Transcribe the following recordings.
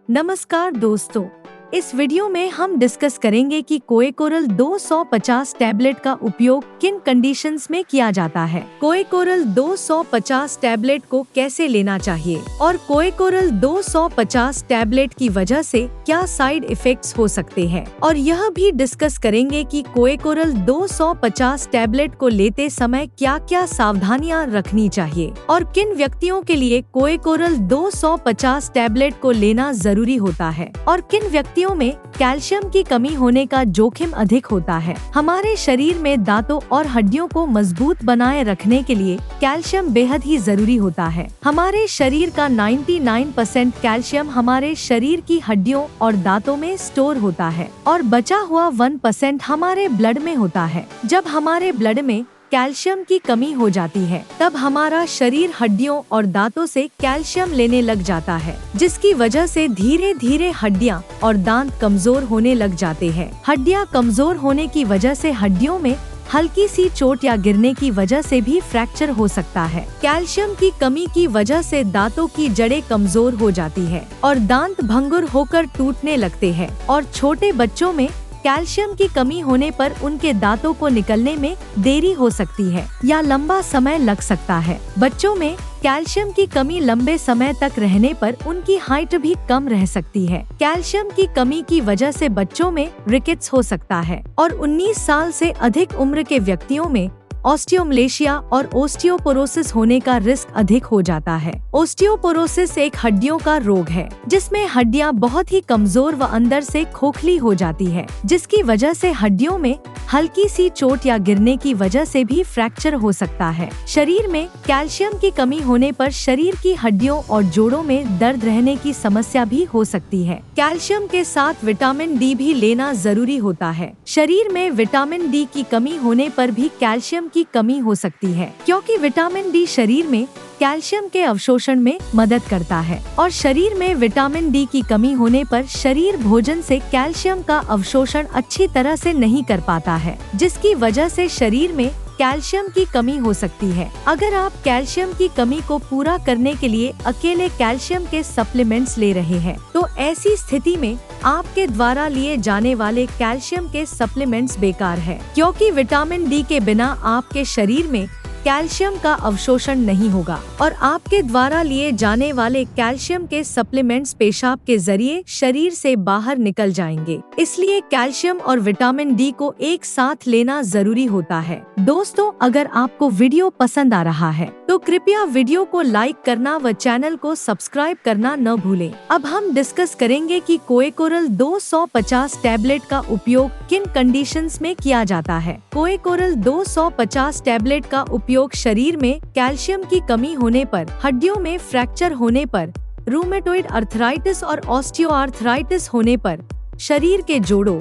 नमस्कार दोस्तों, इस वीडियो में हम डिस्कस करेंगे कि कोएकोरल 250 टैबलेट का उपयोग किन कंडीशंस में किया जाता है। कोएकोरल 250 टैबलेट को कैसे लेना चाहिए और कोएकोरल 250 टैबलेट की वजह से क्या साइड इफेक्ट्स हो सकते हैं, और यह भी डिस्कस करेंगे कि कोएकोरल 250 टैबलेट को लेते समय क्या क्या सावधानियां रखनी चाहिए और किन व्यक्तियों के लिए कोएकोरल 250 टैबलेट को लेना जरूरी होता है और किन व्यक्तियों में कैल्शियम की कमी होने का जोखिम अधिक होता है। हमारे शरीर में दांतों और हड्डियों को मजबूत बनाए रखने के लिए कैल्शियम बेहद ही जरूरी होता है। हमारे शरीर का 99% कैल्शियम हमारे शरीर की हड्डियों और दांतों में स्टोर होता है और बचा हुआ 1% हमारे ब्लड में होता है। जब हमारे ब्लड में कैल्शियम की कमी हो जाती है तब हमारा शरीर हड्डियों और दांतों से कैल्शियम लेने लग जाता है, जिसकी वजह से धीरे धीरे हड्डियां और दांत कमजोर होने लग जाते हैं। हड्डियां कमजोर होने की वजह से हड्डियों में हल्की सी चोट या गिरने की वजह से भी फ्रैक्चर हो सकता है। कैल्शियम की कमी की वजह से दांतों की जड़ें कमजोर हो जाती है और दांत भंगुर होकर टूटने लगते हैं, और छोटे बच्चों में कैल्शियम की कमी होने पर उनके दांतों को निकलने में देरी हो सकती है या लंबा समय लग सकता है। बच्चों में कैल्शियम की कमी लंबे समय तक रहने पर उनकी हाइट भी कम रह सकती है। कैल्शियम की कमी की वजह से बच्चों में रिकेट्स हो सकता है और 19 साल से अधिक उम्र के व्यक्तियों में ऑस्टियोमलेशिया और ओस्टियोपोरोसिस होने का रिस्क अधिक हो जाता है। ओस्टियोपोरोसिस एक हड्डियों का रोग है जिसमें हड्डियां बहुत ही कमजोर व अंदर से खोखली हो जाती है, जिसकी वजह से हड्डियों में हल्की सी चोट या गिरने की वजह से भी फ्रैक्चर हो सकता है। शरीर में कैल्शियम की कमी होने पर शरीर की हड्डियों और जोड़ों में दर्द रहने की समस्या भी हो सकती है। कैल्शियम के साथ विटामिन डी भी लेना जरूरी होता है। शरीर में विटामिन डी की कमी होने पर भी कैल्शियम की कमी हो सकती है, क्योंकि विटामिन डी शरीर में कैल्शियम के अवशोषण में मदद करता है, और शरीर में विटामिन डी की कमी होने पर शरीर भोजन से कैल्शियम का अवशोषण अच्छी तरह से नहीं कर पाता है, जिसकी वजह से शरीर में कैल्शियम की कमी हो सकती है। अगर आप कैल्शियम की कमी को पूरा करने के लिए अकेले कैल्शियम के सप्लीमेंट्स ले रहे हैं, तो ऐसी स्थिति में आपके द्वारा लिए जाने वाले कैल्शियम के सप्लीमेंट्स बेकार है, क्योंकि विटामिन डी के बिना आपके शरीर में कैल्शियम का अवशोषण नहीं होगा और आपके द्वारा लिए जाने वाले कैल्शियम के सप्लीमेंट्स पेशाब के जरिए शरीर से बाहर निकल जाएंगे। इसलिए कैल्शियम और विटामिन डी को एक साथ लेना जरूरी होता है। दोस्तों, अगर आपको वीडियो पसंद आ रहा है तो कृपया वीडियो को लाइक करना व चैनल को सब्सक्राइब करना न भूलें। अब हम डिस्कस करेंगे कि कोएकोरल 250 टैबलेट का उपयोग किन कंडीशंस में किया जाता है। कोएकोरल 250 टैबलेट का उपयोग शरीर में कैल्शियम की कमी होने पर, हड्डियों में फ्रैक्चर होने पर, रूमेटॉइड अर्थराइटिस और ऑस्टियोआर्थराइटिस होने पर, शरीर के जोड़ों,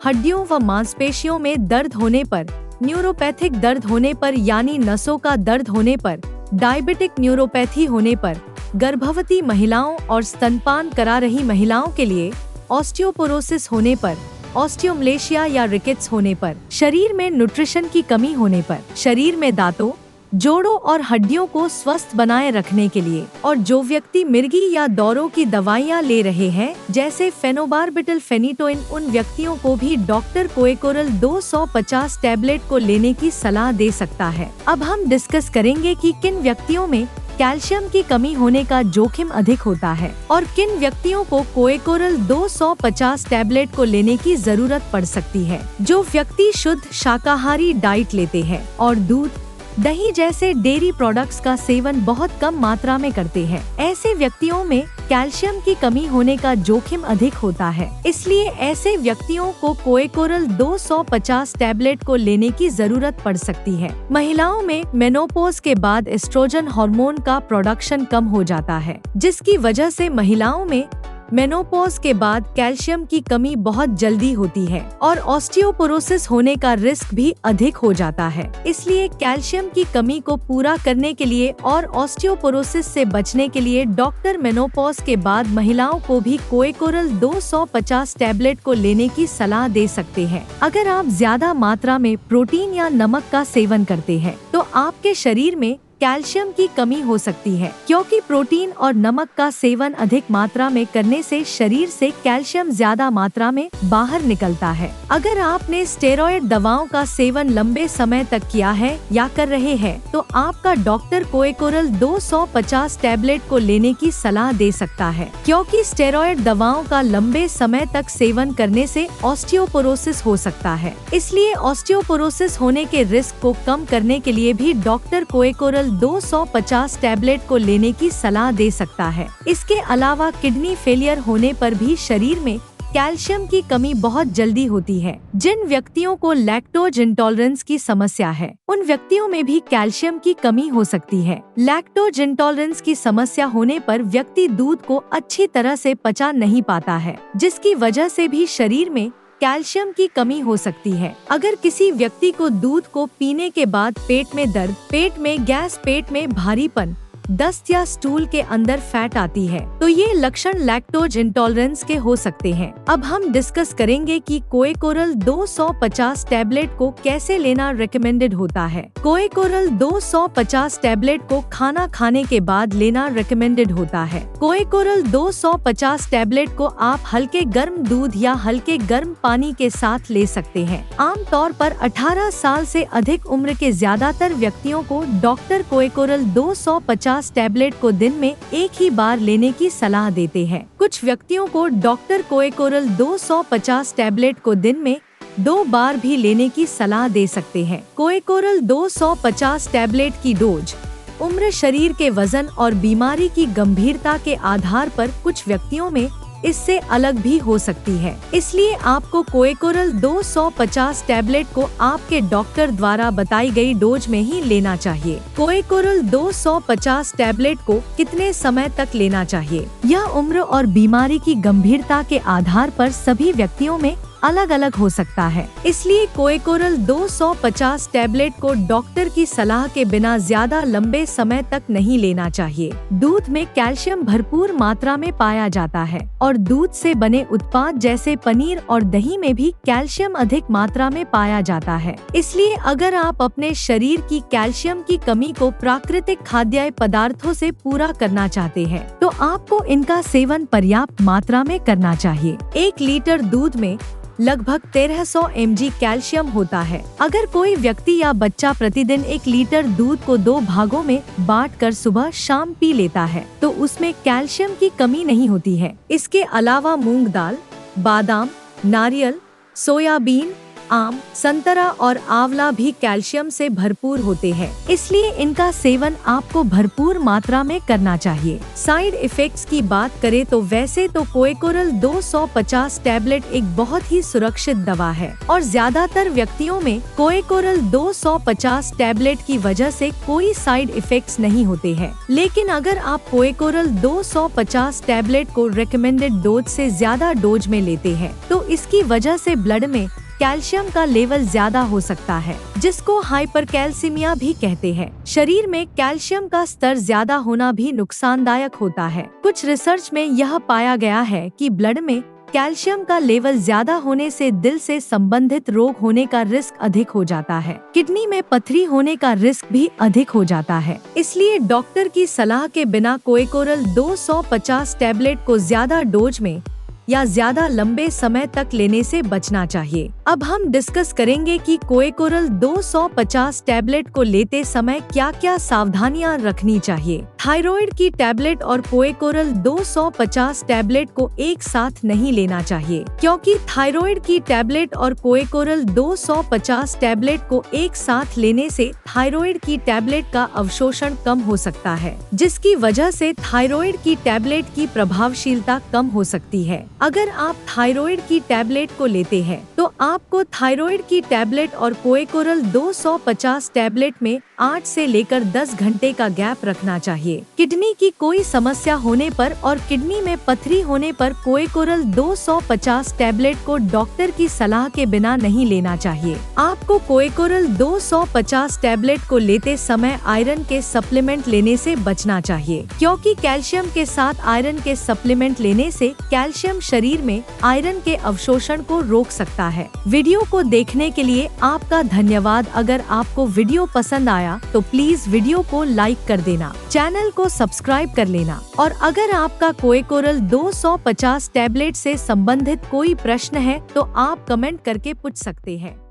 हड्डियों व मांसपेशियों में दर्द होने पर, न्यूरोपैथिक दर्द होने पर यानी नसों का दर्द होने पर, डायबिटिक न्यूरोपैथी होने पर, गर्भवती महिलाओं और स्तनपान करा रही महिलाओं के लिए ऑस्टियोपोरोसिस होने पर, ऑस्टियोमलेशिया या रिकेट्स होने पर, शरीर में न्यूट्रिशन की कमी होने पर, शरीर में दांतों, जोड़ों और हड्डियों को स्वस्थ बनाए रखने के लिए, और जो व्यक्ति मिर्गी या दौरों की दवाइयां ले रहे हैं जैसे फेनोबारबिटल फेनिटोइन, उन व्यक्तियों को भी डॉक्टर कोएकोरल 250 टैबलेट को लेने की सलाह दे सकता है। अब हम डिस्कस करेंगे कि किन व्यक्तियों में कैल्शियम की कमी होने का जोखिम अधिक होता है और किन व्यक्तियों को कोएकोरल 250 टैबलेट को लेने की जरूरत पड़ सकती है। जो व्यक्ति शुद्ध शाकाहारी डाइट लेते हैं और दूध, दही जैसे डेयरी प्रोडक्ट्स का सेवन बहुत कम मात्रा में करते हैं, ऐसे व्यक्तियों में कैल्शियम की कमी होने का जोखिम अधिक होता है। इसलिए ऐसे व्यक्तियों को कोएकोरल 250 टैबलेट को लेने की जरूरत पड़ सकती है। महिलाओं में मेनोपॉज के बाद एस्ट्रोजन हार्मोन का प्रोडक्शन कम हो जाता है, जिसकी वजह से महिलाओं में मेनोपॉज के बाद कैल्शियम की कमी बहुत जल्दी होती है और ऑस्टियोपोरोसिस होने का रिस्क भी अधिक हो जाता है। इसलिए कैल्शियम की कमी को पूरा करने के लिए और ऑस्टियोपोरोसिस से बचने के लिए डॉक्टर मेनोपॉज के बाद महिलाओं को भी कोएकोरल 250 टैबलेट को लेने की सलाह दे सकते हैं। अगर आप ज्यादा मात्रा में प्रोटीन या नमक का सेवन करते हैं तो आपके शरीर में कैल्शियम की कमी हो सकती है, क्योंकि प्रोटीन और नमक का सेवन अधिक मात्रा में करने से शरीर से कैल्शियम ज्यादा मात्रा में बाहर निकलता है। अगर आपने स्टेरॉयड दवाओं का सेवन लंबे समय तक किया है या कर रहे हैं, तो आपका डॉक्टर कोएकोरल 250 टैबलेट को लेने की सलाह दे सकता है, क्योंकि स्टेरॉयड दवाओं का लंबे समय तक सेवन करने से ऑस्टियोपोरोसिस हो सकता है। इसलिए ऑस्टियोपोरोसिस होने के रिस्क को कम करने के लिए भी डॉक्टर कोएकोरल 250 टैबलेट को लेने की सलाह दे सकता है। इसके अलावा किडनी फेलियर होने पर भी शरीर में कैल्शियम की कमी बहुत जल्दी होती है। जिन व्यक्तियों को लैक्टोज इंटॉलरेंस की समस्या है, उन व्यक्तियों में भी कैल्शियम की कमी हो सकती है। लैक्टोज इंटॉलरेंस की समस्या होने पर व्यक्ति दूध को अच्छी तरह से पचा नहीं पाता है, जिसकी वजह से भी शरीर में कैल्शियम की कमी हो सकती है। अगर किसी व्यक्ति को दूध को पीने के बाद पेट में दर्द, पेट में गैस, पेट में भारीपन, दस्त या स्टूल के अंदर फैट आती है, तो ये लक्षण लैक्टोज इंटॉलरेंस के हो सकते हैं। अब हम डिस्कस करेंगे कि कोएकोरल 250 टैबलेट को कैसे लेना रिकमेंडेड होता है। कोएकोरल 250 टैबलेट को खाना खाने के बाद लेना रिकमेंडेड होता है। कोएकोरल 250 टैबलेट को आप हल्के गर्म दूध या हल्के गर्म पानी के साथ ले सकते हैं। आमतौर पर 18 साल से अधिक उम्र के ज्यादातर व्यक्तियों को डॉक्टर कोएकोरल 250 टैबलेट को दिन में एक ही बार लेने की सलाह देते हैं। कुछ व्यक्तियों को डॉक्टर कोएकोरल 250 टैबलेट को दिन में 2 बार भी लेने की सलाह दे सकते हैं। कोएकोरल 250 टैबलेट की डोज उम्र, शरीर के वजन और बीमारी की गंभीरता के आधार पर कुछ व्यक्तियों में इससे अलग भी हो सकती है। इसलिए आपको कोएकोरल 250 टैबलेट को आपके डॉक्टर द्वारा बताई गई डोज में ही लेना चाहिए। कोएकोरल 250 टैबलेट को कितने समय तक लेना चाहिए, यह उम्र और बीमारी की गंभीरता के आधार पर सभी व्यक्तियों में अलग अलग हो सकता है। इसलिए कोएकोरल 250 टैबलेट को डॉक्टर की सलाह के बिना ज्यादा लंबे समय तक नहीं लेना चाहिए। दूध में कैल्शियम भरपूर मात्रा में पाया जाता है और दूध से बने उत्पाद जैसे पनीर और दही में भी कैल्शियम अधिक मात्रा में पाया जाता है। इसलिए अगर आप अपने शरीर की कैल्शियम की कमी को प्राकृतिक खाद्य पदार्थों से पूरा करना चाहते हैं, तो आपको इनका सेवन पर्याप्त मात्रा में करना चाहिए। 1 लीटर दूध में लगभग 1300 mg कैल्शियम होता है। अगर कोई व्यक्ति या बच्चा प्रतिदिन 1 लीटर दूध को 2 भागों में बांटकर सुबह शाम पी लेता है, तो उसमें कैल्शियम की कमी नहीं होती है। इसके अलावा मूंग दाल, बादाम, नारियल, सोयाबीन, आम, संतरा और आंवला भी कैल्शियम से भरपूर होते हैं। इसलिए इनका सेवन आपको भरपूर मात्रा में करना चाहिए। साइड इफेक्ट्स की बात करें तो वैसे तो कोएकोरल 250 टैबलेट एक बहुत ही सुरक्षित दवा है और ज्यादातर व्यक्तियों में कोएकोरल 250 टैबलेट की वजह से कोई साइड इफेक्ट्स नहीं होते हैं। लेकिन अगर आप कोएकोरल 250 टैबलेट को रिकमेंडेड डोज से ज्यादा डोज में लेते हैं, तो इसकी वजह से ब्लड में कैल्शियम का लेवल ज्यादा हो सकता है, जिसको हाइपरकैल्सीमिया भी कहते हैं। शरीर में कैल्शियम का स्तर ज्यादा होना भी नुकसानदायक होता है। कुछ रिसर्च में यह पाया गया है कि ब्लड में कैल्शियम का लेवल ज्यादा होने से दिल से संबंधित रोग होने का रिस्क अधिक हो जाता है। किडनी में पथरी होने का रिस्क भी अधिक हो जाता है। इसलिए डॉक्टर की सलाह के बिना कोएकोरल 250 टैबलेट को ज्यादा डोज में या ज्यादा लंबे समय तक लेने से बचना चाहिए। अब हम डिस्कस करेंगे कि कोएकोरल 250 टैबलेट को लेते समय क्या क्या सावधानियां रखनी चाहिए। थायराइड की टैबलेट और कोएकोरल 250 टैबलेट को एक साथ नहीं लेना चाहिए, क्योंकि थायराइड की टैबलेट और कोएकोरल 250 टैबलेट को एक साथ लेने से थायराइड की टैबलेट का अवशोषण कम हो सकता है, जिसकी वजह से थायराइड की टैबलेट की प्रभावशीलता कम हो सकती है। अगर आप थायराइड की टैबलेट को लेते हैं, तो आपको थायराइड की टैबलेट और कोएकोरल 250 टैबलेट में 8 से लेकर 10 घंटे का गैप रखना चाहिए। किडनी की कोई समस्या होने पर और किडनी में पथरी होने पर कोएकोरल 250 टैबलेट को डॉक्टर की सलाह के बिना नहीं लेना चाहिए। आपको कोएकोरल 250 टैबलेट को लेते समय आयरन के सप्लीमेंट लेने से बचना चाहिए, क्योंकि कैल्शियम के साथ आयरन के सप्लीमेंट लेने से कैल्शियम शरीर में आयरन के अवशोषण को रोक सकता है। वीडियो को देखने के लिए आपका धन्यवाद। अगर आपको वीडियो पसंद आया तो प्लीज वीडियो को लाइक कर देना, चैनल को सब्सक्राइब कर लेना और अगर आपका कोएकोरल 250 टैबलेट से संबंधित कोई प्रश्न है तो आप कमेंट करके पूछ सकते हैं।